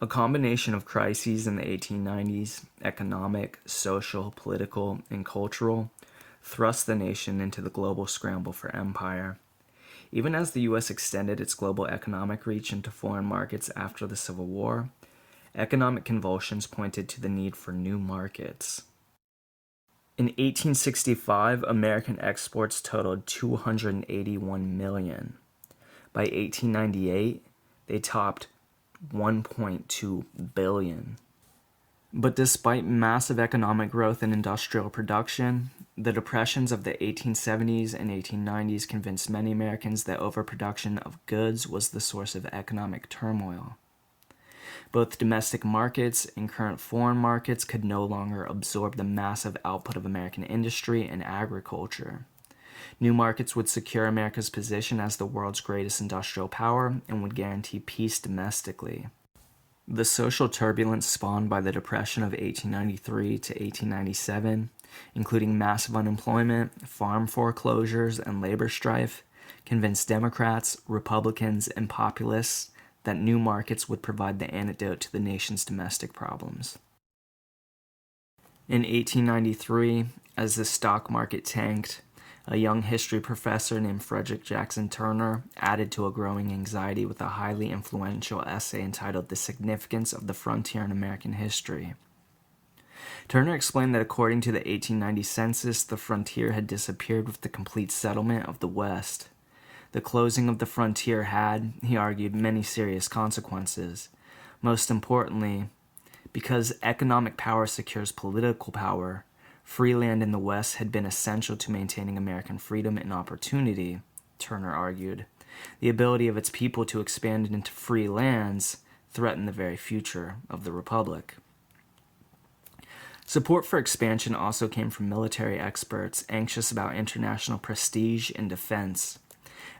A combination of crises in the 1890s, economic, social, political, and cultural, thrust the nation into the global scramble for empire. Even as the U.S. extended its global economic reach into foreign markets after the Civil War, economic convulsions pointed to the need for new markets. In 1865, American exports totaled 281 million. By 1898, they topped 1.2 billion. But despite massive economic growth and industrial production, the depressions of the 1870s and 1890s convinced many Americans that overproduction of goods was the source of economic turmoil. Both domestic markets and current foreign markets could no longer absorb the massive output of American industry and agriculture. New markets would secure America's position as the world's greatest industrial power and would guarantee peace domestically. The social turbulence spawned by the Depression of 1893 to 1897, including massive unemployment, farm foreclosures, and labor strife, convinced Democrats, Republicans, and populists that new markets would provide the antidote to the nation's domestic problems. In 1893, as the stock market tanked, a young history professor named Frederick Jackson Turner added to a growing anxiety with a highly influential essay entitled "The Significance of the Frontier in American History." Turner explained that according to the 1890 census, the frontier had disappeared with the complete settlement of the West. The closing of the frontier had, he argued, many serious consequences. Most importantly, because economic power secures political power, free land in the West had been essential to maintaining American freedom and opportunity, Turner argued. The ability of its people to expand into free lands threatened the very future of the Republic. Support for expansion also came from military experts anxious about international prestige and defense.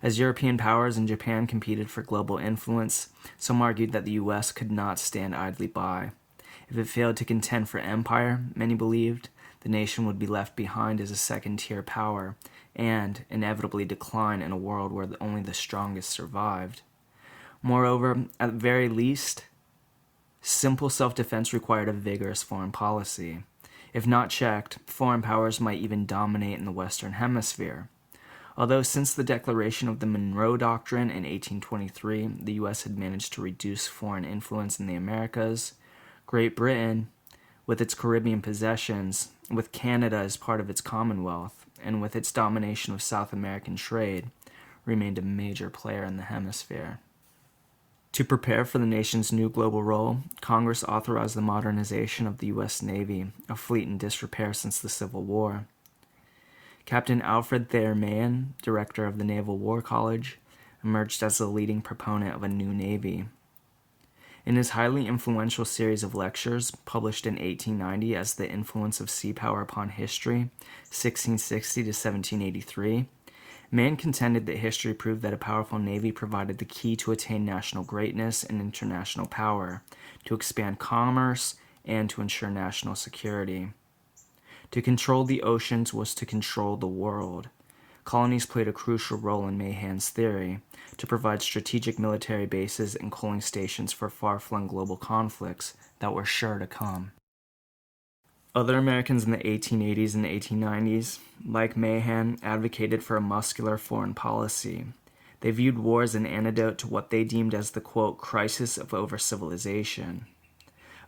As European powers and Japan competed for global influence, some argued that the U.S. could not stand idly by. If it failed to contend for empire, many believed, the nation would be left behind as a second-tier power and inevitably decline in a world where only the strongest survived. Moreover, at the very least, simple self-defense required a vigorous foreign policy. If not checked, foreign powers might even dominate in the Western Hemisphere. Although since the declaration of the Monroe Doctrine in 1823, the U.S. had managed to reduce foreign influence in the Americas, Great Britain, with its Caribbean possessions, with Canada as part of its Commonwealth, and with its domination of South American trade, remained a major player in the hemisphere. To prepare for the nation's new global role, Congress authorized the modernization of the U.S. Navy, a fleet in disrepair since the Civil War. Captain Alfred Thayer Mahan, director of the Naval War College, emerged as the leading proponent of a new navy. In his highly influential series of lectures, published in 1890 as The Influence of Sea Power Upon History, 1660 to 1783, Mahan contended that history proved that a powerful navy provided the key to attain national greatness and international power, to expand commerce, and to ensure national security. To control the oceans was to control the world. Colonies played a crucial role in Mahan's theory, to provide strategic military bases and coaling stations for far-flung global conflicts that were sure to come. Other Americans in the 1880s and 1890s, like Mahan, advocated for a muscular foreign policy. They viewed war as an antidote to what they deemed as the, quote, crisis of over-civilization.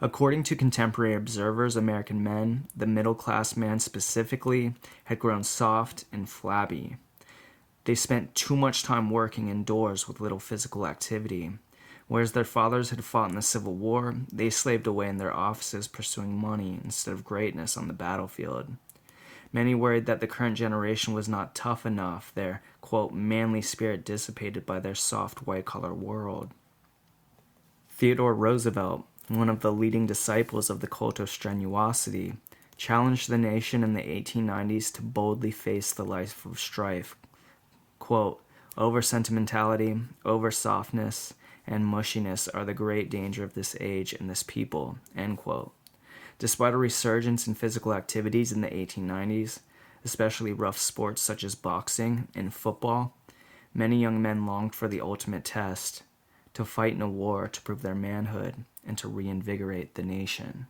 According to contemporary observers, American men, the middle-class man specifically, had grown soft and flabby. They spent too much time working indoors with little physical activity. Whereas their fathers had fought in the Civil War, they slaved away in their offices pursuing money instead of greatness on the battlefield. Many worried that the current generation was not tough enough, their, quote, manly spirit dissipated by their soft white-collar world. Theodore Roosevelt, one of the leading disciples of the cult of strenuosity, challenged the nation in the 1890s to boldly face the life of strife. Quote, over-sentimentality, over-softness, and mushiness are the great danger of this age and this people, end quote. Despite a resurgence in physical activities in the 1890s, especially rough sports such as boxing and football, many young men longed for the ultimate test, to fight in a war to prove their manhood and to reinvigorate the nation.